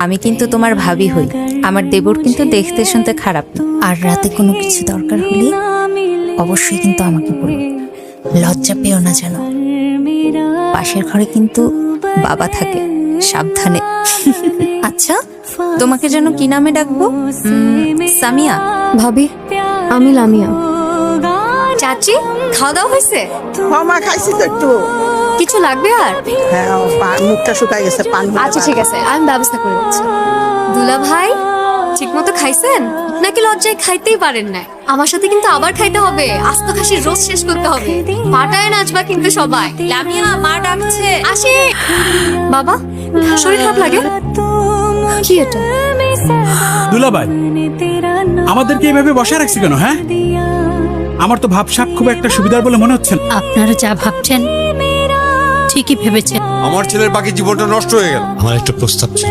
আমি কিন্তু তোমার ভাবি হই, আমার দেবর কিন্তু দেখতে শুনতে খারাপ না। আর রাতে কোনো কিছু দরকার হলে অবশ্যই কিন্তু আমাকে বলো, লজ্জা পেও না যেন। পাশের ঘরে কিন্তু বাবা থাকে, সাবধানে। আচ্ছা, তোমাকে যেন কি নামে ডাকবো? সামিয়া? ভাবি, আমি লামিয়া। চাচি, খাওয়া দাওয়া হয়েছে? মা খাইছি তো একটু। কিছু লাগবে আর? হ্যাঁ, মুখটা শুকাই গেছে, পানি। আচ্ছা ঠিক আছে, আমি ব্যবস্থা করে দিচ্ছি। দুলা ভাই, ঠিক মতো খাইছেন নাকি লজ্জায় খাইতেই পারেন না? আমার সাথে কিন্তু আবার খাইতে হবে, আস্ত খাসির রোজ শেষ করতে হবে। পাটায় নাচবা কিন্তু সবাই। লামিয়া, মা ডাকছে। আসি। বাবা, শরীর খারাপ লাগে? কি এটা? দুলাভাই, আমাদেরকে এইভাবে বসায় রাখছি কেন? হ্যাঁ, আমার তো ভাবসাব খুব একটা সুবিধার বলে মনে হচ্ছে না। আপনারা যা ভাবছেন ঠিকই ভেবেছেন। আমার ছেলের বাকি জীবনটা নষ্ট হয়ে গেল। আমার একটা প্রস্তাব ছিল।